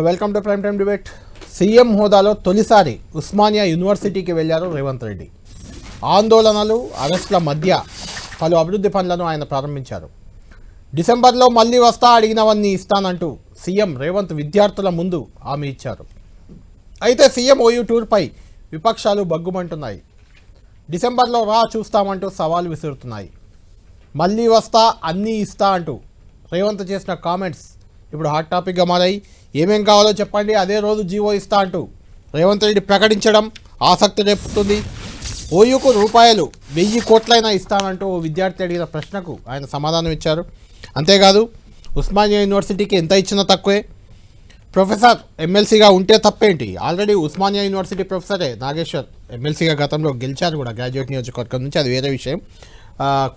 Welcome to prime time debate. CM హోదాలో తొలిసారి ఉస్మానియా యూనివర్సిటీకి వెళ్లారు రేవంత్ రెడ్డి. ఆందోళనలు, అరెస్టుల మధ్య పలు అభివృద్ధి పనులను ఆయన ప్రారంభించారు. డిసెంబర్లో మళ్ళీ వస్తా, అడిగినవన్నీ ఇస్తానంటూ సీఎం రేవంత్ విద్యార్థుల ముందు హామీ ఇచ్చారు. అయితే సీఎం ఓయూ టూర్పై విపక్షాలు బగ్గుమంటున్నాయి. డిసెంబర్లో రా చూస్తామంటూ సవాల్ విసురుతున్నాయి. మళ్ళీ వస్తా, అన్నీ ఇస్తా అంటూ రేవంత్ చేసిన కామెంట్స్ ఇప్పుడు హాట్ టాపిక్గా మారాయి. ఏమేం కావాలో చెప్పండి, అదే రోజు జీవో ఇస్తా అంటూ రేవంత్ రెడ్డి ప్రకటించడం ఆసక్తి రేపుతుంది. ఓయూకు రూపాయలు 1000 కోట్లైనా ఇస్తానంటూ విద్యార్థి అడిగిన ప్రశ్నకు ఆయన సమాధానం ఇచ్చారు. అంతేకాదు ఉస్మానియా యూనివర్సిటీకి ఎంత ఇచ్చినా తక్కువే, ప్రొఫెసర్ ఎమ్మెల్సీగా ఉంటే తప్పేంటి, ఆల్రెడీ ఉస్మానియా యూనివర్సిటీ ప్రొఫెసరే నాగేశ్వర్ ఎమ్మెల్సీగా గతంలో గెలిచారు కూడా గ్రాడ్యుయేట్ నియోజకవర్గం నుంచి, అది వేరే విషయం.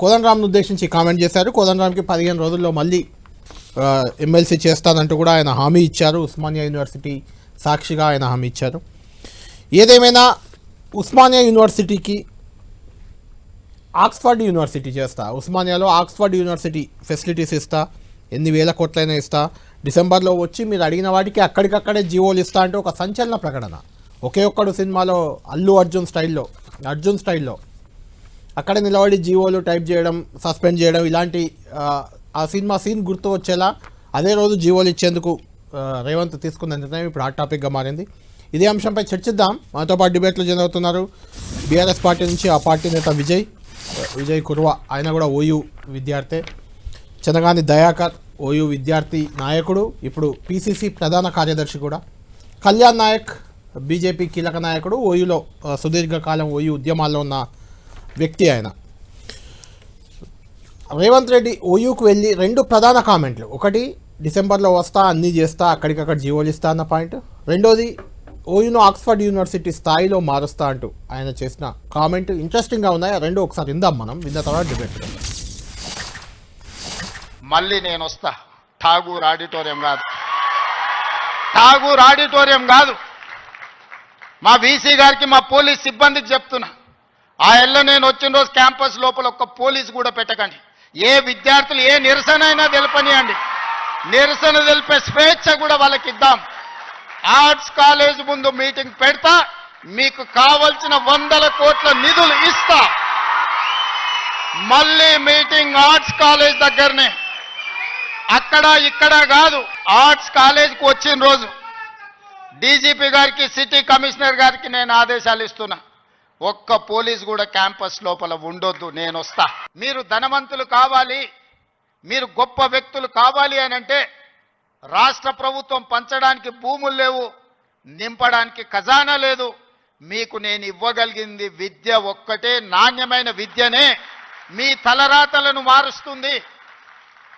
కోదండరామ్ను ఉద్దేశించి కామెంట్ చేశారు. కోదండరామ్కి 15 రోజుల్లో మళ్ళీ ఎమ్మెల్సీ చేస్తానంటూ కూడా ఆయన హామీ ఇచ్చారు. ఉస్మానియా యూనివర్సిటీ సాక్షిగా ఆయన హామీ ఇచ్చారు. ఏదేమైనా ఉస్మానియా యూనివర్సిటీకి ఆక్స్ఫర్డ్ యూనివర్సిటీ చేస్తా, ఉస్మానియాలో ఆక్స్ఫర్డ్ యూనివర్సిటీ ఫెసిలిటీస్ ఇస్తా, ఎన్ని వేల కోట్లైనా ఇస్తా, డిసెంబర్లో వచ్చి మీరు అడిగిన వాటికి అక్కడికక్కడే జీవోలు ఇస్తా అంటే ఒక సంచలన ప్రకటన. ఒకే ఒక్కడు సినిమాలో అల్లు అర్జున్ స్టైల్లో అక్కడ నిలబడి జీవోలు టైప్ చేయడం, సస్పెండ్ చేయడం, ఇలాంటి ఆ సినిమా సీన్ గుర్తు వచ్చేలా అదే రోజు జీవోలు ఇచ్చేందుకు రేవంత్ తీసుకున్న నిర్ణయం ఇప్పుడు హాట్ టాపిక్గా మారింది. ఇదే అంశంపై చర్చిద్దాం. మనతో పాటు డిబేట్లు జరుగుతున్నారు. బీఆర్ఎస్ పార్టీ నుంచి ఆ పార్టీ నేత విజయ్ కుర్వా, ఆయన కూడా ఓయూ విద్యార్థి. చంద్రగాని దయాకర్ ఓయూ విద్యార్థి నాయకుడు, ఇప్పుడు పీసీసీ ప్రధాన కార్యదర్శి కూడా. కళ్యాణ్ నాయక్ బీజేపీ కీలక నాయకుడు, ఓయూలో సుదీర్ఘకాలం ఓయూ ఉద్యమాల్లో ఉన్న వ్యక్తి ఆయన. రేవంత్ రెడ్డి ఓయూకు వెళ్ళి 2 ప్రధాన కామెంట్లు. ఒకటి, డిసెంబర్లో వస్తా, అన్నీ చేస్తా, అక్కడికక్కడ జీవోలు ఇస్తా అన్న పాయింట్. రెండోది, ఓయూను ఆక్స్ఫర్డ్ యూనివర్సిటీ స్థాయిలో మారుస్తా అంటూ ఆయన చేసిన కామెంట్ ఇంట్రెస్టింగ్గా ఉన్నాయి. ఆ రెండు ఒకసారి విందాం మనం, విన్న తర్వాత డిబేట్. మళ్ళీ నేను వస్తా, ఠాగూర్ ఆడిటోరియం కాదు, మా వీసీ గారికి, మా పోలీస్ సిబ్బందికి చెప్తున్నా, ఆ ఎల్ల నేను వచ్చిన రోజు క్యాంపస్ లోపల ఒక్క పోలీసు కూడా పెట్టకండి. ఏ విద్యార్థులు ఏ నిరసన అయినా తెలపనియండి, నిరసన తెలిపే స్వేచ్ఛ కూడా వాళ్ళకి ఇద్దాం. ఆర్ట్స్ కాలేజ్ ముందు మీటింగ్ పెడతా, మీకు కావలసిన 100 కోట్ల నిధులు ఇస్తా. మళ్ళీ మీటింగ్ ఆర్ట్స్ కాలేజ్ దగ్గరనే, అక్కడ ఇక్కడ కాదు. ఆర్ట్స్ కాలేజ్కి వచ్చిన రోజు డీజీపీ గారికి, సిటీ కమిషనర్ గారికి నేను ఆదేశాలు ఇస్తున్నా, ఒక్క పోలీస్ కూడా క్యాంపస్ లోపల ఉండొద్దు, నేను వస్తా. మీరు ధనవంతులు కావాలి, మీరు గొప్ప వ్యక్తులు కావాలి అని అంటే రాష్ట్ర ప్రభుత్వం పంచడానికి భూములు లేవు, నింపడానికి ఖజానా లేదు. మీకు నేను ఇవ్వగలిగింది విద్య ఒక్కటే, నాణ్యమైన విద్యనే మీ తలరాతలను మారుస్తుంది.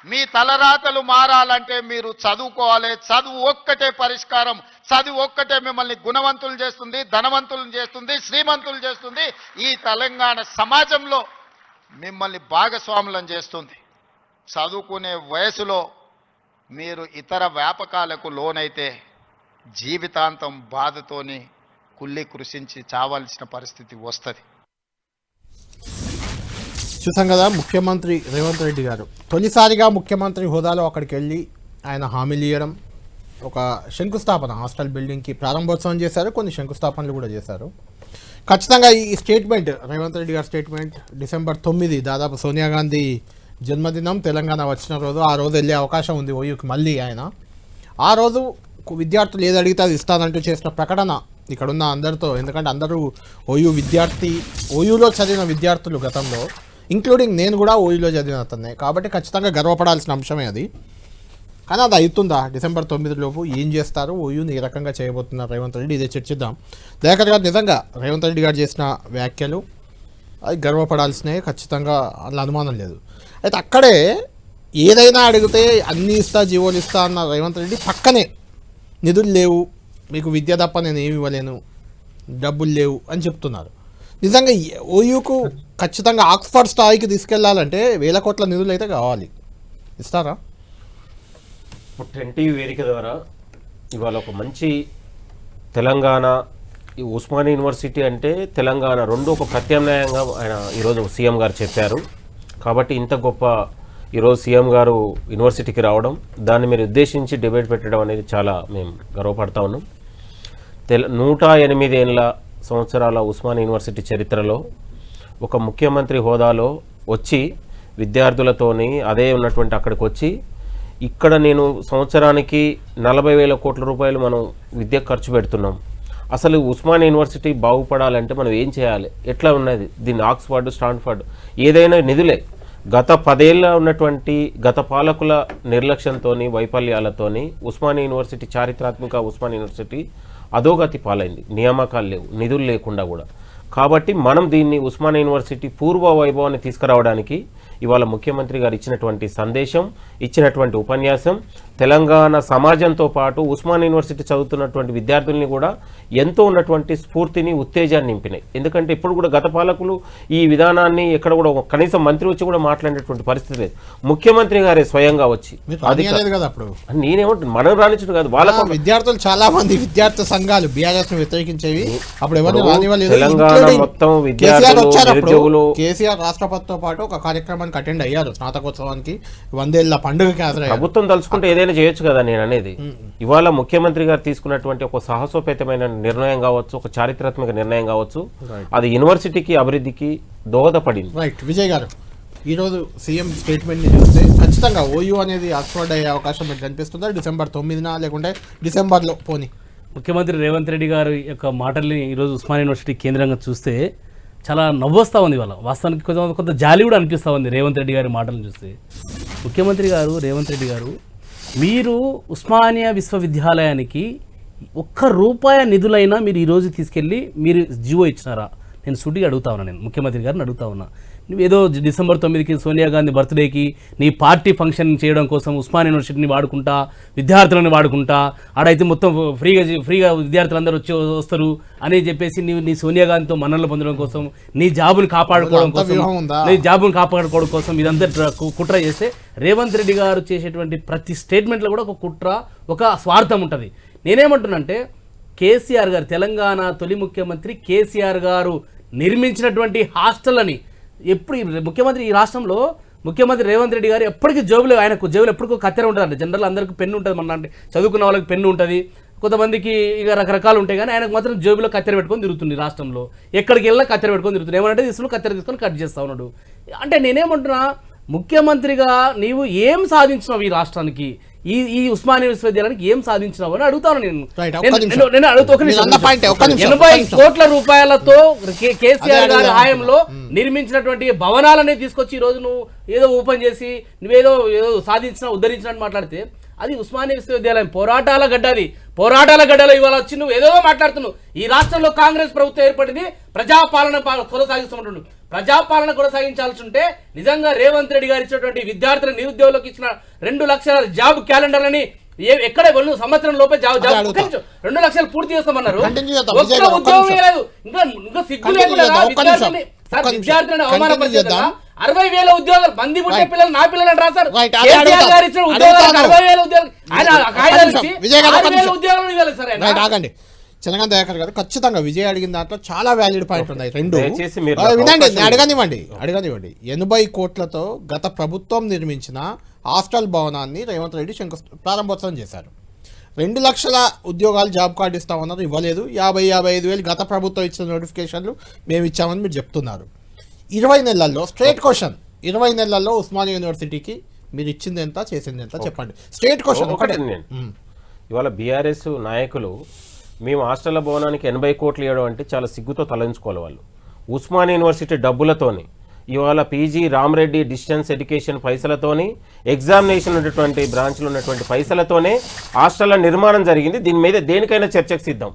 మీ తలరాతలు మారాలంటే మీరు చదువుకోవాలి. చదువు ఒక్కటే పరిష్కారం, చదువు ఒక్కటే మిమ్మల్ని గుణవంతులు చేస్తుంది, ధనవంతులను చేస్తుంది, శ్రీమంతులు చేస్తుంది. ఈ తెలంగాణ సమాజంలో మిమ్మల్ని భాగస్వాములను చేస్తుంది. చదువుకునే వయసులో మీరు ఇతర వ్యాపకాలకు లోనైతే జీవితాంతం బాధతోని కుళ్ళి కృషించి చావాల్సిన పరిస్థితి వస్తుంది. చూసాం కదా, ముఖ్యమంత్రి రేవంత్ రెడ్డి గారు తొలిసారిగా ముఖ్యమంత్రి హోదాలో అక్కడికి వెళ్ళి ఆయన హామీలు ఇవ్వడం, ఒక శంకుస్థాపన, హాస్టల్ బిల్డింగ్కి ప్రారంభోత్సవం చేశారు, కొన్ని శంకుస్థాపనలు కూడా చేశారు. ఖచ్చితంగా ఈ స్టేట్మెంట్, రేవంత్ రెడ్డి గారి స్టేట్మెంట్, డిసెంబర్ 9 దాదాపు సోనియా గాంధీ జన్మదినం, తెలంగాణ వచ్చిన రోజు, ఆ రోజు వెళ్ళే అవకాశం ఉంది ఓయూకి మళ్ళీ ఆయన. ఆ రోజు విద్యార్థులు ఏది అడిగితే అది ఇస్తానంటూ చేసిన ప్రకటన ఇక్కడున్న అందరితో, ఎందుకంటే అందరూ ఓయూ విద్యార్థి, ఓయూలో చదివిన విద్యార్థులు గతంలో, ఇంక్లూడింగ్ నేను కూడా ఓయూలో చదివిన అతన్నే, కాబట్టి ఖచ్చితంగా గర్వపడాల్సిన అంశమే అది. కానీ అది అవుతుందా? డిసెంబర్ 9 లోపు ఏం చేస్తారు, ఓయూని ఏ రకంగా చేయబోతున్నారు రేవంత్ రెడ్డి, ఇదే చర్చిద్దాం. దయాకర్ గారు, నిజంగా రేవంత్ రెడ్డి గారు చేసిన వ్యాఖ్యలు అది గర్వపడాల్సినవి, ఖచ్చితంగా అలా అనుమానం లేదు. అయితే అక్కడే ఏదైనా అడిగితే అన్నీ ఇస్తా, జీవోలు ఇస్తా అన్న రేవంత్ రెడ్డి పక్కనే నిధులు లేవు, మీకు విద్య తప్ప నేను ఏమి ఇవ్వలేను, డబ్బులు లేవు అని చెప్తున్నారు. నిజంగా ఓయూకు ఖచ్చితంగా ఆక్స్ఫర్డ్ స్థాయికి తీసుకెళ్లాలంటే 1000 కోట్ల నిధులు అయితే కావాలి, ఇస్తారా? టెన్ వేదిక ద్వారా ఇవాళ ఒక మంచి తెలంగాణ, ఈ ఉస్మానియా యూనివర్సిటీ అంటే తెలంగాణ రెండు ఒక ప్రత్యామ్నాయంగా ఆయన ఈరోజు సీఎం గారు చెప్పారు. కాబట్టి ఇంత గొప్ప ఈరోజు సీఎం గారు యూనివర్సిటీకి రావడం, దాన్ని మీరు ఉద్దేశించి డిబేట్ పెట్టడం అనేది చాలా మేము గర్వపడతా ఉన్నాం. 108 సంవత్సరాల ఉస్మానియా యూనివర్సిటీ చరిత్రలో ఒక ముఖ్యమంత్రి హోదాలో వచ్చి విద్యార్థులతోని అదే ఉన్నటువంటి అక్కడికి వచ్చి ఇక్కడ నేను సంవత్సరానికి 40,000 కోట్ల రూపాయలు మనం విద్యకు ఖర్చు పెడుతున్నాం. అసలు ఉస్మానియా యూనివర్సిటీ బాగుపడాలంటే మనం ఏం చేయాలి, ఎట్లా ఉన్నది దీన్ని ఆక్స్ఫర్డ్ స్టాన్ఫర్డ్ ఏదైనా నిధులే. గత 10 ఏళ్ళ ఉన్నటువంటి గత పాలకుల నిర్లక్ష్యంతో వైఫల్యాలతోని ఉస్మానియా యూనివర్సిటీ చారిత్రాత్మక ఉస్మానియా యూనివర్సిటీ అధోగతి పాలైంది. నియామకాలు లేవు, నిధులు లేకుండా కూడా. కాబట్టి మనం దీన్ని ఉస్మానియా యూనివర్సిటీ పూర్వ వైభవాన్ని తీసుకురావడానికి ఇవాళ ముఖ్యమంత్రి గారు ఇచ్చినటువంటి సందేశం, ఇచ్చినటువంటి ఉపన్యాసం తెలంగాణ సమాజంతో పాటు ఉస్మానియా యూనివర్సిటీ చదువుతున్నటువంటి విద్యార్థుల్ని కూడా ఎంతో ఉన్నటువంటి స్ఫూర్తిని, ఉత్తేజాన్ని నింపినాయి. ఎందుకంటే ఇప్పుడు కూడా గత పాలకులు ఈ విధానాన్ని ఎక్కడ కూడా కనీసం మంత్రి వచ్చి కూడా మాట్లాడేటువంటి పరిస్థితి లేదు. ముఖ్యమంత్రి గారే స్వయంగా వచ్చి నేనేమంటున్నాను, మనం రాణించడం కాదు, వాళ్ళ విద్యార్థులు చాలా మంది విద్యార్థి సంఘాలు బీఆర్ఎస్ వ్యతిరేకించేవి. అప్పుడు తెలంగాణ మొత్తం విద్యార్థులు కేసీఆర్ రాష్ట్రపతితో పాటు ఒక కార్యక్రమానికి అటెండ్ అయ్యారు, స్నాతకోత్సవానికి 100 ఏళ్ల పండుగకి హాజరయ్యారు. ప్రభుత్వం తలుచుకుంటే ఏదైనా చేయొచ్చు కదా నేను అనేది. ఇవాళ ముఖ్యమంత్రి గారు తీసుకున్నటువంటి ఒక సాహసోపేతమైన నిర్ణయం కావచ్చు, ఒక చారిత్రాత్మక నిర్ణయం కావచ్చు, అది యూనివర్సిటీకి అభివృద్ధికి దోహదపడింది. రైట్. విజయ్ గారు, ఈరోజు సీఎం స్టేట్మెంట్ ని చూస్తే ఖచ్చితంగా ఓయూ అనేది ఆక్స్ఫర్డ్ అయ్యే అవకాశం మీకు కనిపిస్తుందా? December 9న లేకుంటే డిసెంబర్లో పోనీ? ముఖ్యమంత్రి రేవంత్ రెడ్డి గారి యొక్క మాటల్ని ఈరోజు ఉస్మానియా యూనివర్సిటీ కేంద్రంగా చూస్తే చాలా నవ్వొస్తూ ఉంది. వాళ్ళ వాస్తవానికి కొంత జాలి కూడా అనిపిస్తూ ఉంది రేవంత్ రెడ్డి గారి మాటలను చూస్తే. ముఖ్యమంత్రి గారు రేవంత్ రెడ్డి గారు, మీరు ఉస్మానియా విశ్వవిద్యాలయానికి ₹1 నిధులైనా మీరు ఈరోజు తీసుకెళ్ళి మీరు జీవో ఇచ్చినారా? నేను సూటిగా అడుగుతా ఉన్నా, నేను ముఖ్యమంత్రి గారిని అడుగుతా ఉన్నా. నువ్వేదో December 9కి సోనియా గాంధీ బర్త్డేకి నీ పార్టీ ఫంక్షన్ చేయడం కోసం ఉస్మానియా యూనివర్సిటీని వాడుకుంటా, విద్యార్థులను వాడుకుంటా, ఆడైతే మొత్తం ఫ్రీగా విద్యార్థులందరూ వస్తారు అని చెప్పేసి నీ సోనియా గాంధీతో మన్ననలు పొందడం కోసం, నీ జాబుని కాపాడుకోవడం కోసం ఇదంతా కుట్ర చేస్తే రేవంత్ రెడ్డి గారు చేసేటువంటి ప్రతి స్టేట్మెంట్లో కూడా ఒక కుట్ర, ఒక స్వార్థం ఉంటుంది. నేనేమంటున్నానంటే కేసీఆర్ గారు, తెలంగాణ తొలి ముఖ్యమంత్రి కేసీఆర్ గారు నిర్మించినటువంటి హాస్టల్ అని ఎప్పుడు ముఖ్యమంత్రి ఈ రాష్ట్రంలో ముఖ్యమంత్రి రేవంత్ రెడ్డి గారు ఎప్పటికీ ఆయనకు జేబులో ఎప్పటికో కత్తెర ఉంటుందండి. జనరల్ అందరికీ పెన్ను ఉంటుంది, మన అంటే చదువుకున్న వాళ్ళకి పెన్ను ఉంటుంది, కొంతమందికి ఇక రకరకాలు ఉంటాయి. కానీ ఆయనకు మాత్రం జేబులో కత్తెర పెట్టుకొని తిరుగుతుంది. రాష్ట్రంలో ఎక్కడికి వెళ్ళినా కత్తెర పెట్టుకొని తిరుగుతుంది. ఏమంటే తీసుకుని కత్తెర తీసుకొని కట్ చేస్తా ఉన్నాడు. అంటే నేనేమంటున్నా, ముఖ్యమంత్రిగా నీవు ఏం సాధించినావు ఈ రాష్ట్రానికి, ఈ ఉస్మానియా విశ్వవిద్యాలయానికి ఏం సాధించినావు అని అడుగుతాను నేను. 80 కోట్ల రూపాయలతో కేసీఆర్ గారి హయాంలో నిర్మించినటువంటి భవనాలనే తీసుకొచ్చి ఈ రోజు నువ్వు ఏదో ఓపెన్ చేసి నువ్వేదో సాధించినా ఉద్ధరించినా అని మాట్లాడితే అది ఉస్మానియా విశ్వవిద్యాలయం పోరాటాల గడ్డలో ఇవాళ వచ్చి నువ్వు ఏదో మాట్లాడుతున్నావు. ఈ రాష్ట్రంలో కాంగ్రెస్ ప్రభుత్వం ఏర్పడింది, ప్రజాపాలన కొనసాగిస్తున్నట్టు. ప్రజాపాలన కొనసాగించాల్సి ఉంటే నిజంగా రేవంత్ రెడ్డి గారు ఇచ్చినటువంటి విద్యార్థుల నిరుద్యోగులకు ఇచ్చిన 2 లక్షల జాబ్ క్యాలెండర్లని ఎక్కడ సంవత్సరం లోపే జాబ్ 2 లక్షలు పూర్తి చేస్తామన్నారు. ఒక్క ఉద్యోగం లేదు. ఇంకా సిగ్గు లేకుండా విద్యార్థులను అవమానపరిచేదా? 60,000 ఉద్యోగాలు, మంది పుట్టే పిల్లలు నా పిల్లలు రాశారు. కేసీఆర్ గారు ఇచ్చిన ఉద్యోగాలు 60,000 ఉద్యోగాలు, ఆయన కాగితాలు ఇచ్చి 6,000 ఉద్యోగాలు ఇవ్వాలి సార్. ఆగండి చంద్రకాంత్ దయాకర్ గారు, ఖచ్చితంగా విజయ్ అడిగిన దాంట్లో చాలా వ్యాలిడ్ పాయింట్ ఉన్నాయి. 2 వినండి, అడగనివ్వండి. 80 కోట్లతో గత ప్రభుత్వం నిర్మించిన హాస్టల్ భవనాన్ని రేవంత్ రెడ్డి ప్రారంభోత్సవం చేశారు. 2 లక్షల ఉద్యోగాలు జాబ్ కార్డు ఇస్తామన్నారు, ఇవ్వలేదు. 55,000 గత ప్రభుత్వం ఇచ్చిన నోటిఫికేషన్లు మేము ఇచ్చామని మీరు చెప్తున్నారు. 20 నెలల్లో స్ట్రేట్ క్వశ్చన్, 20 నెలల్లో ఉస్మానియా యూనివర్సిటీకి మీరు ఇచ్చింది ఎంత, చేసింది ఎంత చెప్పండి. స్ట్రేట్ క్వశ్చన్ ఒకటే. ఇవాళ బీఆర్ఎస్ నాయకులు మేము హాస్టల్ భవనానికి 80 కోట్లు ఇవ్వడం అంటే చాలా సిగ్గుతో తలంచుకోవాలి. వాళ్ళు ఉస్మానియా యూనివర్సిటీ డబ్బులతోని ఇవాళ పీజీ రామరెడ్డి డిస్టెన్స్ ఎడ్యుకేషన్ పైసలతోని, ఎగ్జామినేషన్ ఉన్నటువంటి బ్రాంచ్లో ఉన్నటువంటి పైసలతోనే హాస్టళ్ల నిర్మాణం జరిగింది. దీని మీద దేనికైనా చర్చకు సిద్ధం.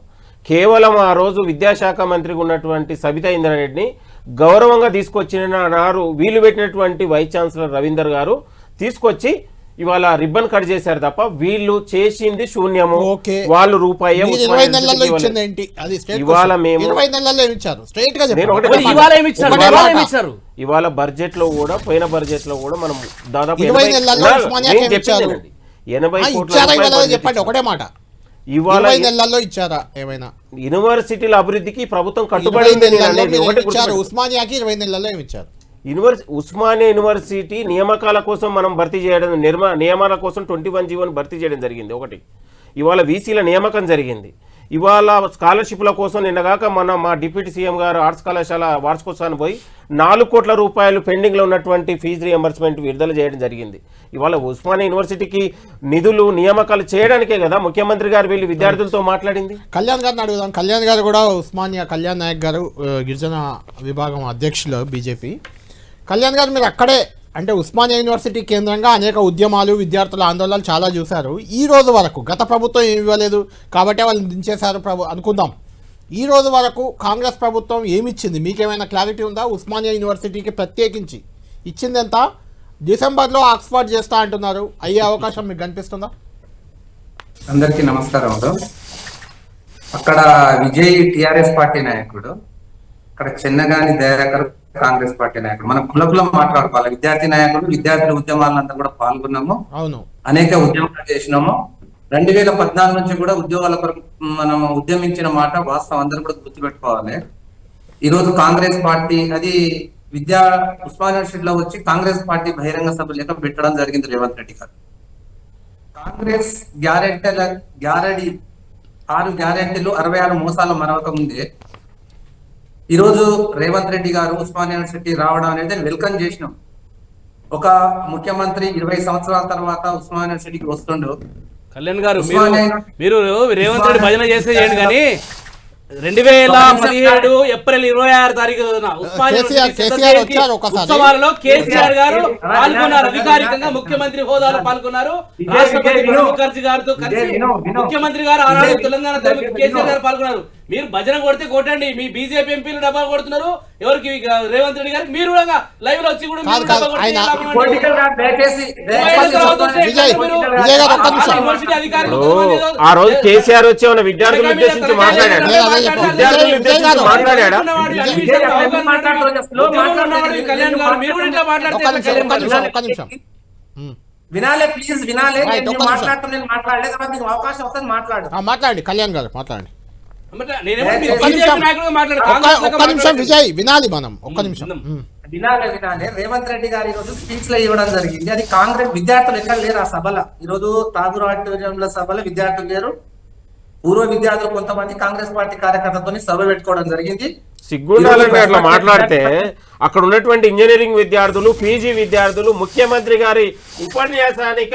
కేవలం ఆ రోజు విద్యాశాఖ మంత్రిగా ఉన్నటువంటి సబితా ఇంద్రారెడ్డిని గౌరవంగా తీసుకొచ్చిన నారు వీలు పెట్టినటువంటి వైస్ ఛాన్సలర్ రవీందర్ గారు తీసుకొచ్చి ఇవాళ రిబ్బన్ కట్ చేశారు తప్ప వీళ్ళు చేసింది శూన్యము. వాళ్ళు రూపాయి ఇవాళ బడ్జెట్ లో కూడా, పోయిన బడ్జెట్ లో కూడా మనం దాదాపు 80 కోట్ల చెప్పండి ఒకటే మాట. ఇవాళ ఇచ్చారా ఏమైనా? యూనివర్సిటీల అభివృద్ధికి ప్రభుత్వం కట్టుబడి ఉస్మానియాకి 20 నెలల్లో ఏమి ఇచ్చారు? ఉస్మానియా యూనివర్సిటీ నియామకాల కోసం మనం భర్తీ చేయడం నియమాల కోసం 21G1 భర్తీ చేయడం జరిగింది. ఒకటి ఇవాళ వీసీల నియామకం జరిగింది. ఇవాళ స్కాలర్షిప్ల కోసం నిన్నగాక మా డిప్యూటీ సీఎం గారు ఆర్ట్స్ కళాశాల వార్షికోత్సవాన్ని పోయి 4 కోట్ల రూపాయలు పెండింగ్లో ఉన్నటువంటి ఫీజు రియంబర్స్మెంట్ విడుదల చేయడం జరిగింది. ఇవాళ ఉస్మానియా యూనివర్సిటీకి నిధులు నియామకాలు చేయడానికే కదా ముఖ్యమంత్రి గారు వీళ్ళు విద్యార్థులతో మాట్లాడింది. కళ్యాణ్ గారిని అడుగుదాం. కళ్యాణ్ గారు కూడా ఉస్మానియా కళ్యాణ్ నాయక్ గారు గిరిజన విభాగం అధ్యక్షులు బీజేపీ. కళ్యాణ్ గారు మీరు అక్కడే అంటే ఉస్మానియా యూనివర్సిటీ కేంద్రంగా అనేక ఉద్యమాలు విద్యార్థుల ఆందోళనలు చాలా చూశారు. ఈ రోజు వరకు గత ప్రభుత్వం ఏమి ఇవ్వలేదు కాబట్టి వాళ్ళు దించేశారు అనుకుందాం. ఈ రోజు వరకు కాంగ్రెస్ ప్రభుత్వం ఏమిచ్చింది మీకేమైనా క్లారిటీ ఉందా? ఉస్మానియా యూనివర్సిటీకి ప్రత్యేకించి ఇచ్చింది ఎంత? డిసెంబర్లో ఆక్స్ఫర్డ్ చేస్తా అంటున్నారు, అయ్యే అవకాశం మీకు కనిపిస్తుందా? అందరికీ నమస్కారం. అక్కడ విజయ్ టిఆర్ఎస్ పార్టీ నాయకుడు, అక్కడ చెన్నగాని దయాకర్ కాంగ్రెస్ పార్టీ నాయకుడు. మనం కులం మాట్లాడుకోవాలి. విద్యార్థి నాయకులు విద్యార్థుల ఉద్యమాలంతా కూడా పాల్గొన్నాము, అవును, అనేక ఉద్యమాలు చేసినాము. 2014 నుంచి కూడా ఉద్యోగాల కొరకు మనం ఉద్యమించిన మాట వాస్తవం అందరూ కూడా గుర్తుపెట్టుకోవాలి. ఈ రోజు కాంగ్రెస్ పార్టీ అది ఉస్మానియా యూనివర్సిటీలో వచ్చి కాంగ్రెస్ పార్టీ బహిరంగ సభ లేక పెట్టడం జరిగింది రేవంత్ రెడ్డి గారు. కాంగ్రెస్ గ్యారంటీ 6 గ్యారెంటీలు 66 మోసాలు మరొక ముందే ఈరోజు రేవంత్ రెడ్డి గారు ఉస్మానియా యూనివర్సిటీ రావడం అనేది వెల్కమ్ చేసినాం. ఒక ముఖ్యమంత్రి 20 సంవత్సరాల తర్వాత ఉస్మానియా యూనివర్సిటీకి వస్తుండు. కళ్యాణ్ గారు మీరు రేవంత్ రెడ్డి భజన చేస్తే చేయండి, కానీ 2017 ఏప్రిల్ 26 తారీఖున ఉత్సవాలలో కేసీఆర్ గారు పాల్గొన్నారు. అధికారికంగా ముఖ్యమంత్రి హోదాలో పాల్గొన్నారు. రాష్ట్రపతి ప్రణబ్ ముఖర్జీ గారితో కలిసి ముఖ్యమంత్రి గారు ఆనాడు తెలంగాణ కేసీఆర్ గారు పాల్గొన్నారు. మీరు భజన కొడితే కొట్టండి, మీ బీజేపీ ఎంపీలు డబ్బాలు కొడుతున్నారు ఎవరికి? రేవంత్ రెడ్డి గారికి. మీరు కూడా లైవ్ లో వచ్చి కూడా ఆ రోజు కేసీఆర్ వచ్చి ఉన్న విద్యార్థులు ఉద్దేశించి మాట్లాడాడు. వినాలే, ప్లీజ్ వినాలే. మాట్లాడలేదు, అవకాశం వస్తుంది, మాట్లాడండి కళ్యాణ్ గారు, మాట్లాడండి. ఒక్క నిమిషం విజయ్, వినాలి మనం, ఒక్క నిమిషం వినాలే. రేవంత్ రెడ్డి గారు ఈ రోజు స్పీచ్ లో ఇవ్వడం జరిగింది. అది కాంగ్రెస్ విద్యార్థులు ఎక్కడ లేరు ఆ సభలో. ఈ రోజు ఠాగూర్ ఆడిటోరియంలో సభలో విద్యార్థులు లేరు. పూర్వ విద్యార్థులు కొంతమంది కాంగ్రెస్ పార్టీ కార్యకర్తలతో సభ పెట్టుకోవడం జరిగింది. సిగ్గుండాలంటే అట్లా మాట్లాడితే అక్కడ ఉన్నటువంటి ఇంజనీరింగ్ విద్యార్థులు, పీజీ విద్యార్థులు ముఖ్యమంత్రి గారి ఉపన్యాసానికి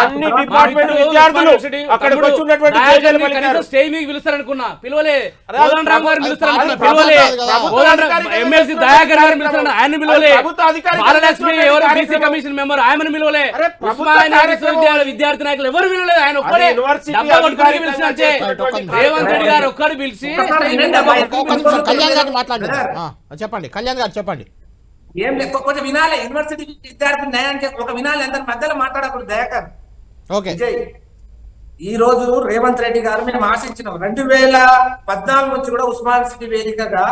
అన్ని డిపార్ట్మెంట్ విద్యార్థులు అక్కడికి వచ్చి ఉన్నటువంటి పిలుస్తారనుకున్నా, పిలవలే. పిలవలే. ఎమ్మెల్సీ దయాకర్ గారు పిలుస్తారు, ఆయన పిలవలే. బాలలక్ష్మి ఎవరు బీసీ కమిషన్ మెంబర్, ఆయన పిలవలే. విద్యార్థి నాయకులు ఎవరు పిలవలేదు, ఆయన ఒక్కడే పిలిచినట్టే. రేవంత్ రెడ్డి గారు ఒక్కడు పిలిచి కళ్యాణ్ గారు మాట్లాడారు. చెప్పండి కళ్యాణ్ గారు, చెప్పండి. ఏం లేదు, కొంచెం వినాలి. యూనివర్సిటీ విద్యార్థి న్యాయానికి ఒక వినాలి, అందరి మధ్యలో మాట్లాడకూడదు. దయాకర్, విజయ్, ఈ రోజు రేవంత్ రెడ్డి గారు మేము ఆశించినాం. 2014 నుంచి కూడా ఉస్మానియా యూనివర్సిటీ వేదికగా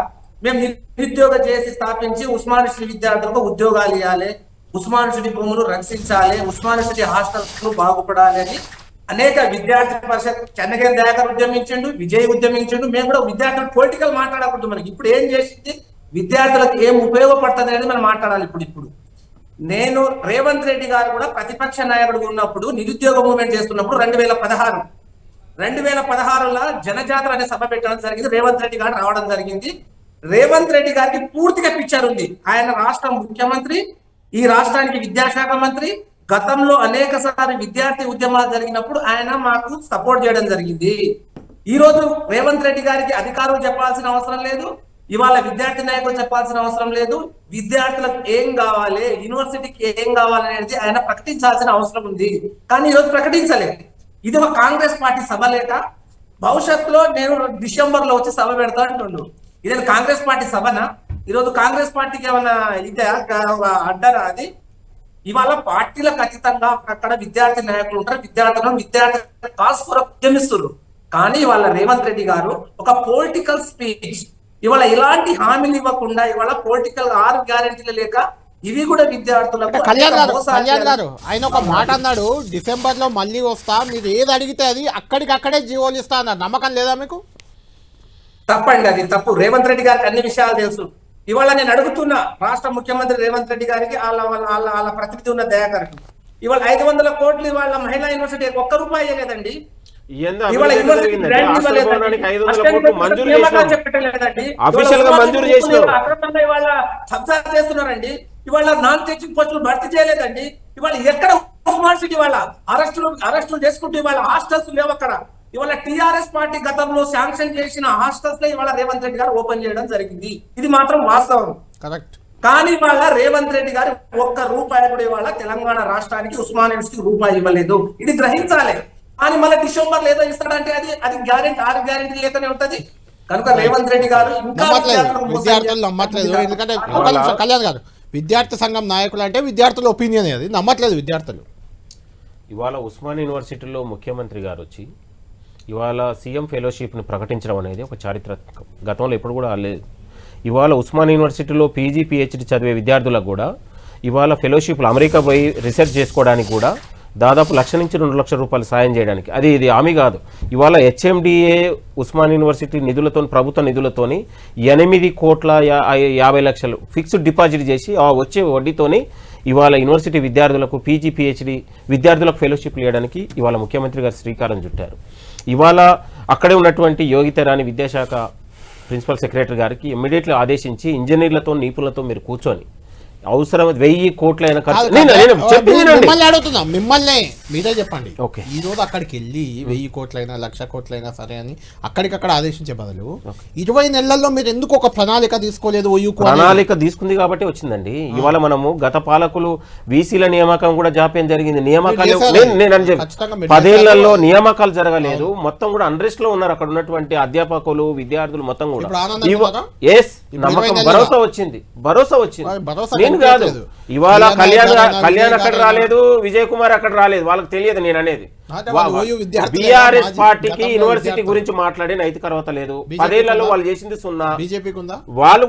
మేము నిరుద్యోగ చేసి స్థాపించి ఉస్మానియా యూనివర్సిటీ విద్యార్థులకు ఉద్యోగాలు ఇవ్వాలి, ఉస్మానియా యూనివర్సిటీ భూములు రక్షించాలి, ఉస్మానియా యూనివర్సిటీ హాస్టల్స్ బాగుపడాలి అని అనేక విద్యార్థి పరిషత్ చెన్నగేని దయాకర్ ఉద్యమించిండు, విజయ్ ఉద్యమించిండు. మేము కూడా విద్యార్థులు పొలిటికల్ మాట్లాడకూడదు. మనకి ఇప్పుడు ఏం చేసింది, విద్యార్థులకు ఏం ఉపయోగపడుతుంది అనేది మనం మాట్లాడాలి. ఇప్పుడు నేను రేవంత్ రెడ్డి గారు కూడా ప్రతిపక్ష నాయకుడు ఉన్నప్పుడు నిరుద్యోగ మూవ్మెంట్ చేస్తున్నప్పుడు 2016లో జనజాతర అనే సభ పెట్టడం జరిగింది. రేవంత్ రెడ్డి గారు రావడం జరిగింది. రేవంత్ రెడ్డి గారికి పూర్తిగా పిక్చర్ ఉంది. ఆయన రాష్ట్ర ముఖ్యమంత్రి, ఈ రాష్ట్రానికి విద్యాశాఖ మంత్రి. గతంలో అనేక సార్లు విద్యార్థి ఉద్యమాలు జరిగినప్పుడు ఆయన మాకు సపోర్ట్ చేయడం జరిగింది. ఈ రోజు రేవంత్ రెడ్డి గారికి అధికారులు చెప్పాల్సిన అవసరం లేదు, ఇవాళ విద్యార్థి నాయకులు చెప్పాల్సిన అవసరం లేదు. విద్యార్థులకు ఏం కావాలి, యూనివర్సిటీకి ఏం కావాలి అనేది ఆయన ప్రకటించాల్సిన అవసరం ఉంది. కానీ ఈరోజు ప్రకటించలేదు. ఇది ఒక కాంగ్రెస్ పార్టీ సభ లేక భవిష్యత్తులో నేను డిసెంబర్లో వచ్చి సభ పెడతా అంటుండు. ఇదే కాంగ్రెస్ పార్టీ సభనా? ఈరోజు కాంగ్రెస్ పార్టీకి ఏమన్నా ఇదే అడ్డరా? అది ఇవాళ పార్టీలకు అతీతంగా అక్కడ విద్యార్థి నాయకులు ఉంటారు, విద్యార్థి కాస్ కొరకు ఉద్యమిస్తున్నారు. కానీ ఇవాళ రేవంత్ రెడ్డి గారు ఒక పొలిటికల్ స్పీచ్ ఇవాళ ఇలాంటి హామీలు ఇవ్వకుండా ఇవాళ పొలిటికల్ 6 గ్యారెంటీలు లేక ఇవి కూడా విద్యార్థులకు కళ్యాణ్ అనేక గారు మోసాలు కళ్యాణ్ గారు ఆయన ఒక మాట అన్నాడు, డిసెంబర్ లో మళ్ళీ వస్తా, మీరు ఏది అడిగితే అది అక్కడికక్కడే జీవోలు ఇస్తా అన్నారు. నమ్మకం లేదా మీకు? తప్పండి, అది తప్పు. రేవంత్ రెడ్డి గారికి అన్ని విషయాలు తెలుసు. ఇవాళ నేను అడుగుతున్నా రాష్ట్ర ముఖ్యమంత్రి రేవంత్ రెడ్డి గారికి, వాళ్ళ ప్రతినిధి ఉన్న దయాకర్కి, ఇవాళ 500 కోట్లు ఇవాళ మహిళా యూనివర్సిటీ ఒక్క రూపాయి ఇవ్వలేదండి. ఇవాళ యూనివర్సిటీ గ్రాంట్ ఇవ్వలేదండి. చెప్పలేదండి. ఇవాళ కబ్జా చేస్తున్నారండి. ఇవాళ నాన్ టీచింగ్ పోస్టులు భర్తీ చేయలేదండి. ఇవాళ ఎక్కడ ఉస్మాన్ సిటీ వాళ్ళ అరెస్టులు చేసుకుంటూ ఇవాళ హాస్టల్స్ లేవు అక్కడ. ఇవాళ టిఆర్ఎస్ పార్టీ గతంలో శాంక్షన్ చేసిన హాస్టల్స్ లో ఇవాళ రేవంత్ రెడ్డి గారు ఓపెన్ చేయడం జరిగింది. ఇది మాత్రం వాస్తవం. కరెక్ట్. కానీ ఇవాళ రేవంత్ రెడ్డి గారు ఒక్క రూపాయి కూడా ఇవాళ తెలంగాణ రాష్ట్రానికి ఉస్మాన్ యూనివర్సిటీకి రూపాయి ఇవ్వలేదు. ఇది గ్రహించాలి. కానీ మళ్ళీ డిసెంబర్ ఏదో ఇస్తాడంటే అది గ్యారెంటీ 6 గ్యారెంటీ లేకనే ఉంటది. కనుక రేవంత్ రెడ్డి గారు విద్యార్థులు నమ్మట్లేదు. ఎందుకంటే కళ్యాణ్ గారు విద్యార్థి సంఘం నాయకులు అంటే విద్యార్థుల ఒపీనియన్, అది నమ్మట్లేదు విద్యార్థులు. ఇవాళ ఉస్మాన్ యూనివర్సిటీలో ముఖ్యమంత్రి గారు వచ్చి ఇవాళ సీఎం ఫెలోషిప్ని ప్రకటించడం అనేది ఒక చారిత్రకం. గతంలో ఎప్పుడు కూడా లేదు. ఇవాళ ఉస్మాన్ యూనివర్సిటీలో పీజీ పిహెచ్డి చదివే విద్యార్థులకు కూడా ఇవాళ ఫెలోషిప్లు అమెరికా పోయి రీసెర్చ్ చేసుకోవడానికి కూడా దాదాపు 1,00,000 నుంచి 2 లక్షల రూపాయలు సాయం చేయడానికి, ఇది హామీ కాదు. ఇవాళ హెచ్ఎండిఏ ఉస్మాన్ యూనివర్సిటీ నిధులతో, ప్రభుత్వ నిధులతోని 8,50,00,000 ఫిక్స్డ్ డిపాజిట్ చేసి ఆ వచ్చే వడ్డీతోని ఇవాళ యూనివర్సిటీ విద్యార్థులకు పీజీ పిహెచ్డి విద్యార్థులకు ఫెలోషిప్లు ఇవ్వడానికి ఇవాళ ముఖ్యమంత్రి గారు శ్రీకారం చుట్టారు. ఇవాళ అక్కడే ఉన్నటువంటి యోగితరాని విద్యాశాఖ ప్రిన్సిపల్ సెక్రటరీ గారికి ఇమ్మీడియట్లీ ఆదేశించి ఇంజనీర్లతో నిపుణులతో మీరు కూర్చొని అవసరం 1,000 కోట్లైన మిమ్మల్ని అడుగుతున్నా, మిమ్మల్ని మీరే చెప్పండి. ఓకే, ఈ రోజు అక్కడికి వెళ్ళి 1,000 కోట్లైనా 1,00,000 కోట్లైనా సరే అని అక్కడికక్కడ ఆదేశించే బదులు 20 నెలల్లో మీరు ఎందుకు ఒక ప్రణాళిక తీసుకోలేదు? ప్రణాళిక తీసుకుంది కాబట్టి వచ్చిందండి. ఇవాళ మనము గత పాలకులు వీసీల నియామకం కూడా జాప్యం జరిగింది. నియామకాలు నేను 10 ఏళ్లలో నియామకాలు జరగలేదు. మొత్తం కూడా అన్రెస్ట్ లో ఉన్నారు అక్కడ ఉన్నటువంటి అధ్యాపకులు విద్యార్థులు మొత్తం కూడా. నమ్మకం భరోసా వచ్చింది. నేను కాదు, ఇవాళ కళ్యాణ్ అక్కడ రాలేదు, విజయ్ కుమార్ అక్కడ రాలేదు, వాళ్ళకి తెలియదు నేను అనేది. బీఆర్ఎస్ పార్టీకి యూనివర్సిటీ గురించి మాట్లాడే నైతిక అర్హత లేదు. 10 ఏళ్లలో వాళ్ళు చేసింది 0. బీజేపీకి ఉందా? వాళ్ళు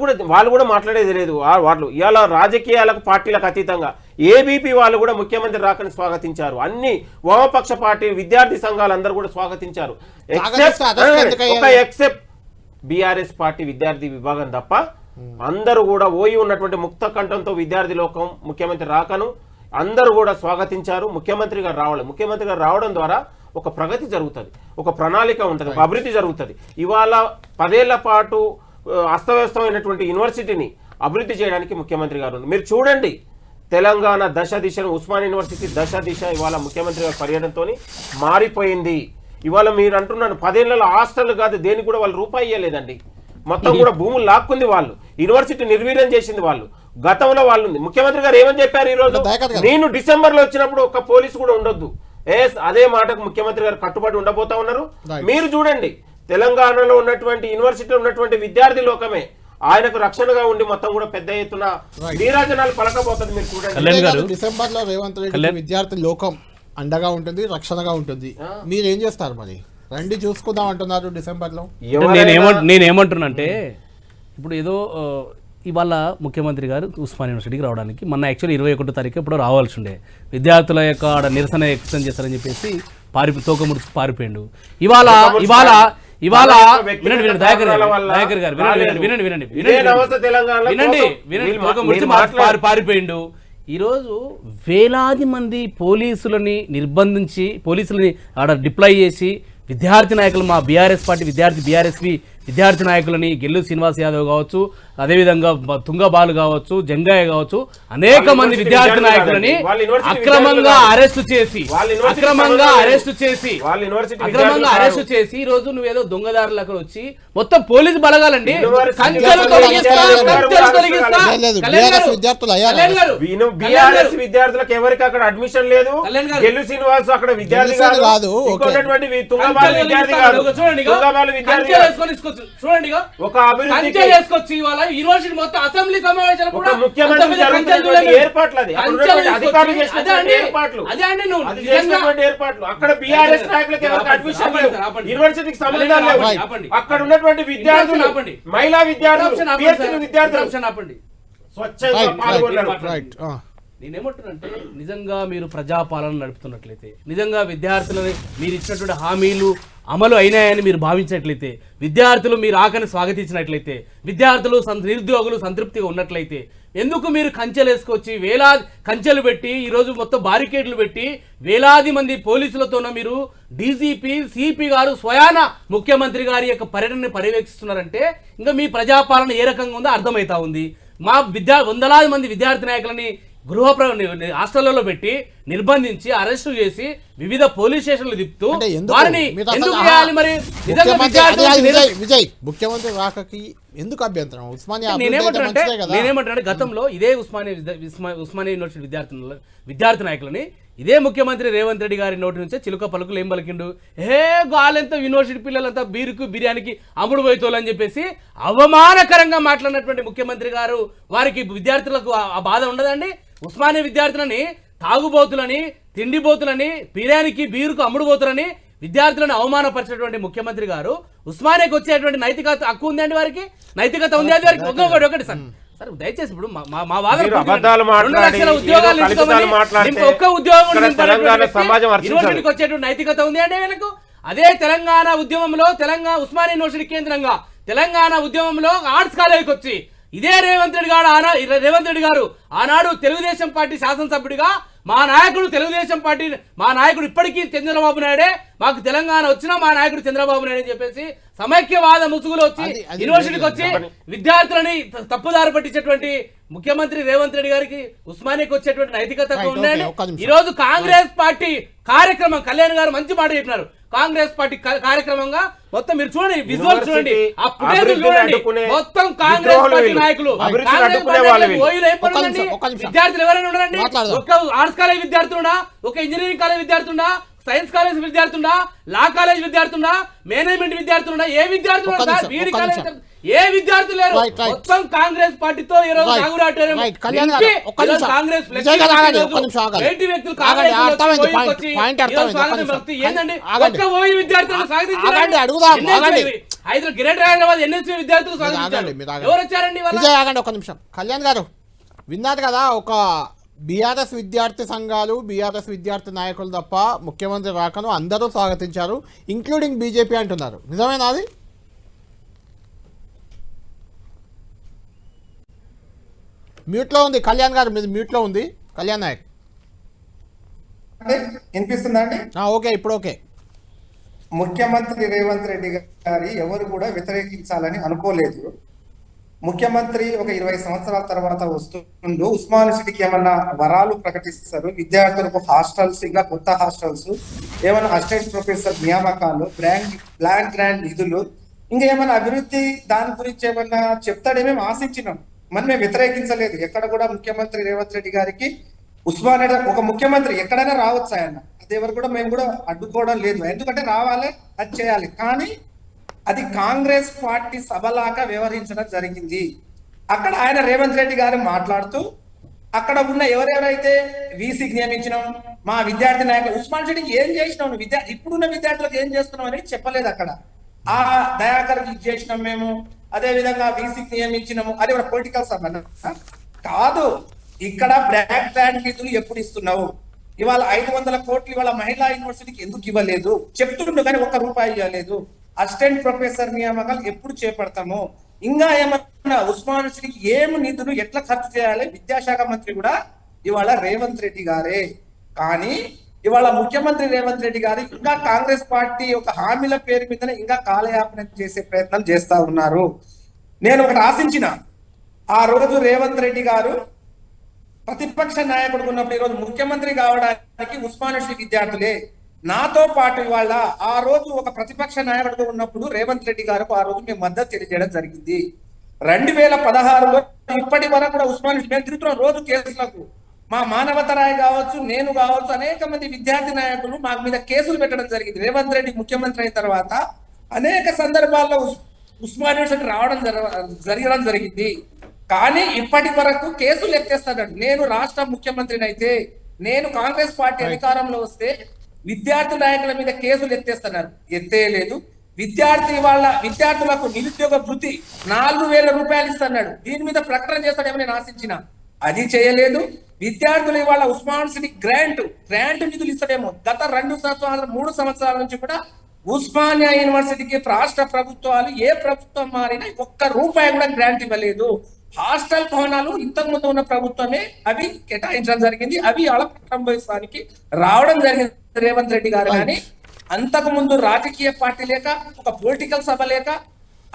కూడా మాట్లాడేది లేదు. వాళ్ళు ఇవాళ రాజకీయాలకు పార్టీలకు అతీతంగా ఏబీపీ వాళ్ళు కూడా ముఖ్యమంత్రి రాకని స్వాగతించారు. అన్ని వామపక్ష పార్టీ విద్యార్థి సంఘాలు అందరూ కూడా స్వాగతించారు. ఎక్సెప్ట్ బీఆర్ఎస్ పార్టీ విద్యార్థి విభాగం తప్ప అందరూ కూడా ఓయి ఉన్నటువంటి ముక్త కంఠంతో విద్యార్థి లోకం ముఖ్యమంత్రి రాకను అందరూ కూడా స్వాగతించారు. ముఖ్యమంత్రి గారు రావడం ద్వారా ఒక ప్రగతి జరుగుతుంది, ఒక ప్రణాళిక ఉంటుంది, ఒక అభివృద్ధి జరుగుతుంది. ఇవాళ 10 ఏళ్ల పాటు అస్తవ్యస్తమైనటువంటి యూనివర్సిటీని అభివృద్ధి చేయడానికి ముఖ్యమంత్రి గారు మీరు చూడండి. తెలంగాణ దశ దిశను, ఉస్మాన్ యూనివర్సిటీ దశ దిశ ఇవాళ ముఖ్యమంత్రి గారి పర్యటనతో మారిపోయింది. ఇవాళ మీరు అంటున్నాను 10 ఏళ్లలో హాస్టల్ కాదు దేనికి కూడా వాళ్ళు రూపాయి ఇవ్వలేదండి. మొత్తం కూడా భూములు లాక్కుంది వాళ్ళు, యూనివర్సిటీ నిర్వీర్యం చేసింది వాళ్ళు. గతంలో వాళ్ళు ముఖ్యమంత్రి గారు ఏమని చెప్పారు ఈ రోజు, నేను డిసెంబర్ లో వచ్చినప్పుడు ఒక్క పోలీసు కూడా ఉండొద్దు. అదే మాటకు ముఖ్యమంత్రి గారు కట్టుబడి ఉండబోతా ఉన్నారు. మీరు చూడండి, తెలంగాణలో ఉన్నటువంటి యూనివర్సిటీలో ఉన్నటువంటి విద్యార్థి లోకమే ఆయనకు రక్షణగా ఉండి మొత్తం కూడా పెద్ద ఎత్తున నీరాజనాలు పలకబోతుంది. మీరు చూడండి, డిసెంబర్ లో రేవంత్ రెడ్డి విద్యార్థి లోకం అండగా ఉంటుంది, రక్షణగా ఉంటుంది. మీరు ఏం చేస్తారు మరి? రండి చూసుకుందాం అంటున్నారు డిసెంబర్ లో. నేనేమంటున్నానంటే ఇప్పుడు ఏదో ఇవాళ ముఖ్యమంత్రి గారు ఉస్మాన్ యూనివర్సిటీకి రావడానికి మొన్న యాక్చువల్లీ 21వ తారీఖు ఇప్పుడు రావాల్సి ఉండే, విద్యార్థుల యొక్క నిరసన ఎక్స్టెండ్ చేస్తారని చెప్పేసి తోక ముడుచు పారిపోయిండు. ఇవాళ పారిపోయిండు. ఈరోజు వేలాది మంది పోలీసులని నిర్బంధించి పోలీసులని ఆడ డిప్లాయ్ చేసి విద్యార్థి నాయకులు, మా బీఆర్ఎస్ పార్టీ బీఆర్ఎస్పీ విద్యార్థి నాయకులని గెల్లు శ్రీనివాస్ యాదవ్ కావచ్చు, అదేవిధంగా తుంగబాలు కావచ్చు, జంగయ్య కావచ్చు, అనేక మంది విద్యార్థి నాయకులని అక్రమంగా అరెస్టు చేసి ఈ రోజు నువ్వేదో దొంగదారులకు వచ్చి మొత్తం పోలీసు బలగాలండి విద్యార్థులకు ఎవరికి అక్కడ అడ్మిషన్ లేదు. గెల్లు శ్రీనివాస్ అక్కడ విద్యార్థి చూడండి, ఒక అభివృద్ధి చేసుకొచ్చి ఇవాళ యూనివర్సిటీ మొత్తం అసెంబ్లీ సమావేశాలు కూడా ముఖ్యమంత్రి అక్కడ బీఆర్ఎస్ నాయకులకు అడ్మిషన్ లేవు, యూనివర్సిటీకి సంబంధాలు లేవు. అక్కడ ఉన్నటువంటి విద్యార్థులు, మహిళా విద్యార్థులు, విద్యార్థులు స్వచ్ఛంగా పాల్గొన్నారు. రైట్ నేనేమంటున్నానంటే నిజంగా మీరు ప్రజాపాలన నడుపుతున్నట్లయితే, నిజంగా విద్యార్థులని మీరు ఇచ్చినటువంటి హామీలు అమలు అయినాయని మీరు భావించినట్లయితే, విద్యార్థులు మీరు ఆకని స్వాగతించినట్లయితే, విద్యార్థులు నిరుద్యోగులు సంతృప్తిగా ఉన్నట్లయితే, ఎందుకు మీరు కంచెలు వేసుకొచ్చి వేలాది కంచెలు పెట్టి ఈరోజు మొత్తం బారికేడ్లు పెట్టి వేలాది మంది పోలీసులతోన మీరు డీజీపీ సిపి గారు స్వయాన ముఖ్యమంత్రి గారి యొక్క పర్యటనని పర్యవేక్షిస్తున్నారంటే ఇంకా మీ ప్రజాపాలన ఏ రకంగా ఉందో అర్థమవుతా ఉంది. మా వందలాది మంది విద్యార్థి నాయకులని హాస్టళ్లలో పెట్టి నిర్బంధించి అరెస్టు చేసి వివిధ పోలీస్ స్టేషన్లు తిప్పుతూ వారిని ఎందుకు చేయాలి మరి? విజయ్ ముఖ్యమంత్రి రాకకి ఎందుకు అభ్యంతరం? ఉస్మానియా నేనేమంటానంటే గతంలో ఇదే ఉస్మానియా యూనివర్సిటీ విద్యార్థి నాయకులని ఇదే ముఖ్యమంత్రి రేవంత్ రెడ్డి గారి నోటి నుంచే చిలుక పలుకులు ఏం పలికిండు, గాలంతా యూనివర్సిటీ పిల్లలంతా బీరుకు బిర్యానీకి అమ్ముడు పోయితోలని చెప్పేసి అవమానకరంగా మాట్లాడినటువంటి ముఖ్యమంత్రి గారు వారికి విద్యార్థులకు ఆ బాధ ఉండదండి? ఉస్మానియా విద్యార్థులని తాగుబోతులని తిండిబోతులని బిర్యానీకి బీరుకు అమ్ముడుబోతులని విద్యార్థులను అవమానపరిచినటువంటి ముఖ్యమంత్రి గారు ఉస్మానియాకి వచ్చేటువంటి నైతికత హక్కు ఉందండి? వారికి నైతికత ఉంది అది వారికి? ఒకటి సార్ దయచేసి ఇప్పుడు మా వాదన 2 లక్షల ఉద్యోగాలు ఒక్క ఉద్యోగం యూనివర్సిటీకి వచ్చేటువంటి నైతికత ఉంది అంటే వీళ్ళకు. అదే తెలంగాణ ఉద్యమంలో ఉస్మానియా యూనివర్సిటీ కేంద్రంగా తెలంగాణ ఉద్యమంలో ఆర్ట్స్ కాలేజీకి వచ్చి ఇదే రేవంత్ రెడ్డి గారు ఆనాడు తెలుగుదేశం పార్టీ శాసనసభ్యుడిగా మా నాయకుడు ఇప్పటికీ చంద్రబాబు నాయుడే, మాకు తెలంగాణ వచ్చినా మా నాయకుడు చంద్రబాబు నాయుడు అని చెప్పేసి సమైక్యవాద ముసుగులో వచ్చి యూనివర్సిటీకి వచ్చి విద్యార్థులని తప్పుదారి పట్టించేటువంటి ముఖ్యమంత్రి రేవంత్ రెడ్డి గారికి ఉస్మానియాకి వచ్చేటువంటి నైతికత ఉన్నాయని ఈ రోజు కాంగ్రెస్ పార్టీ కార్యక్రమం కళ్యాణ్ గారు మంచి మాట చెప్పినారు. కాంగ్రెస్ పార్టీ కార్యక్రమంగా మొత్తం మీరు చూడండి, విజువల్ చూడండి, ఆ ఫుటేజ్ చూడండి, మొత్తం కాంగ్రెస్ పార్టీ నాయకులు విద్యార్థులు ఎవరైనా ఉన్నారండి? ఒక ఆర్ట్స్ కాలేజ్ విద్యార్థులున్నా, ఒక ఇంజనీరింగ్ కాలేజ్ విద్యార్థున్నా, సైన్స్ కాలేజ్ విద్యార్థున్నా, లా కాలేజ్ విద్యార్థున్నా, మేనేజ్మెంట్ విద్యార్థున్నా, ఏ విద్యార్థులు ఏ విద్యార్థులు లేరు. మొత్తం కాంగ్రెస్ పార్టీతో ఈ రోజు కాంగ్రెస్ ఏంటండి ఒక్క ఓయి విద్యార్థులను సాధించారు. గ్రేటర్ హైదరాబాద్ ఎన్ఎస్సీ విద్యార్థులు సాధించారు. ఎవరు వచ్చారండి? ఒక నిమిషం కళ్యాణ్ గారు విన్నారు కదా, ఒక బీఆర్ఎస్ విద్యార్థి సంఘాలు బీఆర్ఎస్ విద్యార్థి నాయకులు తప్ప ముఖ్యమంత్రి రాకను అందరూ స్వాగతించారు, ఇంక్లూడింగ్ బీజేపీ అంటున్నారు. నిజమేనా అది? మ్యూట్లో ఉంది కళ్యాణ్ గారు, మీద మ్యూట్లో ఉంది కళ్యాణ్ నాయక్. వినిపిస్తుందా అండి? ఓకే, ఇప్పుడు ఓకే. ముఖ్యమంత్రి రేవంత్ రెడ్డి గారి ఎవరు కూడా వ్యతిరేకించాలని అనుకోలేదు. ముఖ్యమంత్రి ఒక 20 సంవత్సరాల తర్వాత వస్తుండు, ఉస్మాన్ యూనివర్సిటీకి ఏమన్నా వరాలు ప్రకటిస్తారు, విద్యార్థులకు హాస్టల్స్, ఇంకా కొత్త హాస్టల్స్, ఏమైనా అసిస్టెంట్ ప్రొఫెసర్ నియామకాలు, బ్లాంక్ గ్రాండ్ నిధులు, ఇంకా ఏమైనా అభివృద్ధి దాని గురించి ఏమన్నా చెప్తాడేమేమి ఆశించినాం. మనం మేము వ్యతిరేకించలేదు. ఎక్కడ కూడా ముఖ్యమంత్రి రేవంత్ రెడ్డి గారికి ఉస్మానియా ఒక ముఖ్యమంత్రి ఎక్కడైనా రావచ్చు, ఆయన అది ఎవరు కూడా మేము కూడా అడ్డుకోవడం లేదు. ఎందుకంటే రావాలి, అది చేయాలి. కానీ అది కాంగ్రెస్ పార్టీ సభలాగా వ్యవహరించడం జరిగింది. అక్కడ ఆయన రేవంత్ రెడ్డి గారు మాట్లాడుతూ అక్కడ ఉన్న ఎవరెవరైతే వీసీకి నియమించినాం, మా విద్యార్థి నాయకులు ఉస్మాన్ రెడ్డికి ఏం చేసినాం, ఇప్పుడున్న విద్యార్థులకు ఏం చేస్తున్నాం అనేది చెప్పలేదు. అక్కడ ఆ దయాకర్కి ఇచ్చేసినాం మేము, అదే విధంగా వీసీకి నియమించినాము, అది కూడా పొలిటికల్ సంబంధం కాదు. ఇక్కడ బ్లాక్ గ్రాండ్ నిధులు ఎప్పుడు ఇస్తున్నావు? ఇవాళ 500 కోట్లు ఇవాళ మహిళా యూనివర్సిటీకి ఎందుకు ఇవ్వలేదు చెప్తుండు, కానీ ₹1 ఇవ్వలేదు. అసిస్టెంట్ ప్రొఫెసర్ నియామకాలు ఎప్పుడు చేపడతాము? ఇంకా ఏమన్నా ఉస్మాన్ యూనివర్సిటీకి ఏమి నిధులు ఎట్లా ఖర్చు చేయాలి? విద్యాశాఖ మంత్రి కూడా ఇవాళ రేవంత్ రెడ్డి గారే. కానీ ఇవాళ ముఖ్యమంత్రి రేవంత్ రెడ్డి గారు ఇంకా కాంగ్రెస్ పార్టీ ఒక హామీల పేరు మీదనే ఇంకా కాలయాపన చేసే ప్రయత్నం చేస్తా ఉన్నారు. నేను ఒకటి ఆశించిన, ఆ రోజు రేవంత్ రెడ్డి గారు ప్రతిపక్ష నాయకుడు ఉన్నప్పుడు ఈరోజు ముఖ్యమంత్రి కావడానికి ఉస్మాన్ యూనివర్సిటీ విద్యార్థులే నాతో పాటు ఇవాళ ఆ రోజు ఒక ప్రతిపక్ష నాయకుడు ఉన్నప్పుడు రేవంత్ రెడ్డి గారికి ఆ రోజు మేము మద్దతు తెలియజేయడం జరిగింది. 2016లో ఇప్పటి వరకు కూడా ఉస్మాన్ యూనివర్సిటీ మేము తిరుగుతున్నాం రోజు కేసులకు. మా మానవతరాయ్ కావచ్చు, నేను కావచ్చు, అనేక మంది విద్యార్థి నాయకులు మా మీద కేసులు పెట్టడం జరిగింది. రేవంత్ రెడ్డి ముఖ్యమంత్రి అయిన తర్వాత అనేక సందర్భాల్లో ఉస్మాన్ యూనివర్సిటీ జరగడం జరిగింది. కానీ ఇప్పటి వరకు కేసులు ఎత్తేస్తాడు. నేను రాష్ట్ర ముఖ్యమంత్రిని అయితే, నేను కాంగ్రెస్ పార్టీ అధికారంలో వస్తే విద్యార్థి నాయకుల మీద కేసులు ఎత్తేస్తున్నారు, ఎత్తేయలేదు. విద్యార్థులకు నిరుద్యోగ వృత్తి 4,000 రూపాయలు ఇస్తున్నాడు. దీని మీద ప్రకటన చేస్తాడేమో నేను ఆశించిన, అది చేయలేదు. విద్యార్థులు ఇవాళ ఉస్మాన్ సిటీ గ్రాంట్ నిధులు ఇస్తాడేమో. గత 3 సంవత్సరాల నుంచి కూడా ఉస్మానియా యూనివర్సిటీకి రాష్ట్ర ప్రభుత్వాలు ఏ ప్రభుత్వం మారినా ఒక్క రూపాయి కూడా గ్రాంట్ ఇవ్వలేదు. హాస్టల్ భవనాలు ఇంతకు ముందు ఉన్న ప్రభుత్వమే అవి కేటాయించడం జరిగింది. అవి వాళ్ళ ప్రారంభోత్సవానికి రావడం జరిగింది రేవంత్ రెడ్డి గారు. కానీ అంతకు ముందు రాజకీయ పార్టీ లేక, ఒక పొలిటికల్ సభ లేక,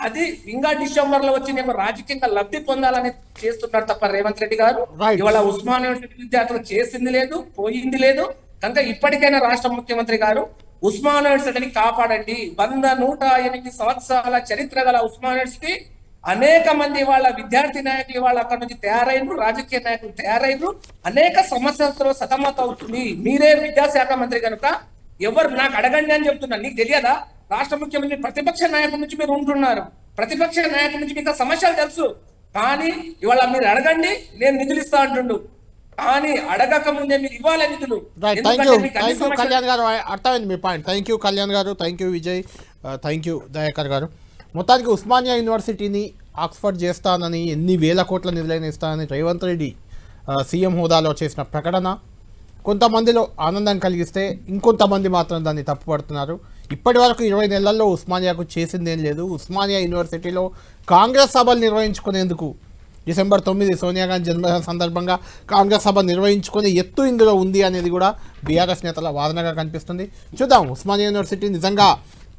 అది ఇంకా డిసెంబర్ లో వచ్చి నేను రాజకీయంగా లబ్ధి పొందాలని చేస్తున్నారు తప్ప రేవంత్ రెడ్డి గారు ఇవాళ ఉస్మాన్ యూనివర్సిటీ విద్యార్థులు చేసింది లేదు, పోయింది లేదు. కనుక ఇప్పటికైనా రాష్ట్ర ముఖ్యమంత్రి గారు ఉస్మాన్ యూనివర్సిటీని కాపాడండి. 108 సంవత్సరాల చరిత్ర గల ఉస్మాన్ యూనివర్సిటీ, అనేక మంది వాళ్ళ విద్యార్థి నాయకులు వాళ్ళ అక్కడ నుంచి తయారైనరు, రాజకీయ నాయకులు తయారైనరు, అనేక సమస్యలతో సతమతం అవుతుంది. మీరే విద్యాశాఖ మంత్రి కనుక ఎవరు నాకు అడగండి అని చెప్తున్నారు. నీకు తెలియదా? రాష్ట్ర ముఖ్యమంత్రి ప్రతిపక్ష నాయకుల నుంచి మీరు ఉంటున్నారు, ప్రతిపక్ష నాయకుల నుంచి మీకు సమస్యలు తెలుసు. కానీ ఇవాళ మీరు అడగండి, నేను నిధులు ఇస్తా అంటుండు. కానీ అడగక ముందే మీరు ఇవ్వాలి నిధులు. కళ్యాణ్ గారు, అర్థమైంది మీ పాయింట్. థ్యాంక్ యూ కళ్యాణ్ గారు, thank you Vijay, thank you Dayakar గారు. మొత్తానికి ఉస్మానియా యూనివర్సిటీని ఆక్స్ఫర్డ్ చేస్తానని, ఎన్ని వేల కోట్ల నిధులైన ఇస్తానని రేవంత్ రెడ్డి సీఎం హోదాలో చేసిన ప్రకటన కొంతమందిలో ఆనందం కలిగిస్తే, ఇంకొంతమంది మాత్రం దాన్ని తప్పుపడుతున్నారు. ఇప్పటి వరకు 20 నెలల్లో ఉస్మానియాకు చేసిందేం లేదు. ఉస్మానియా యూనివర్సిటీలో కాంగ్రెస్ సభలు నిర్వహించుకునేందుకు డిసెంబర్ 9 సోనియా గాంధీ జన్మదిన సందర్భంగా కాంగ్రెస్ సభ నిర్వహించుకునే ఎత్తు ఇందులో ఉంది అనేది కూడా బీఆర్ఎస్ నేతల వాదనగా కనిపిస్తుంది. చూద్దాం, ఉస్మానియా యూనివర్సిటీ నిజంగా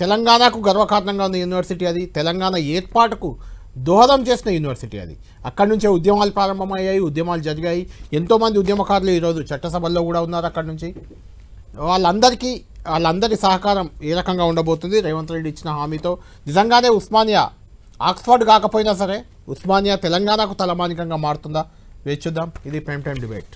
తెలంగాణకు గర్వకారణంగా ఉన్న యూనివర్సిటీ, అది తెలంగాణ ఏర్పాటుకు దోహదం చేసిన యూనివర్సిటీ. అది అక్కడి నుంచే ఉద్యమాలు ప్రారంభమయ్యాయి, ఉద్యమాలు జరిగాయి. ఎంతోమంది ఉద్యమకారులు ఈరోజు చట్టసభల్లో కూడా ఉన్నారు. అక్కడి నుంచి వాళ్ళందరి సహకారం ఏ రకంగా ఉండబోతుంది రేవంత్ రెడ్డి ఇచ్చిన హామీతో? నిజంగానే ఉస్మానియా ఆక్స్ఫర్డ్ కాకపోయినా సరే ఉస్మానియా తెలంగాణకు తలమానికంగా మారుతుందా? వేచి చూద్దాం. ఇది ప్రైమ్ టైం డిబేట్.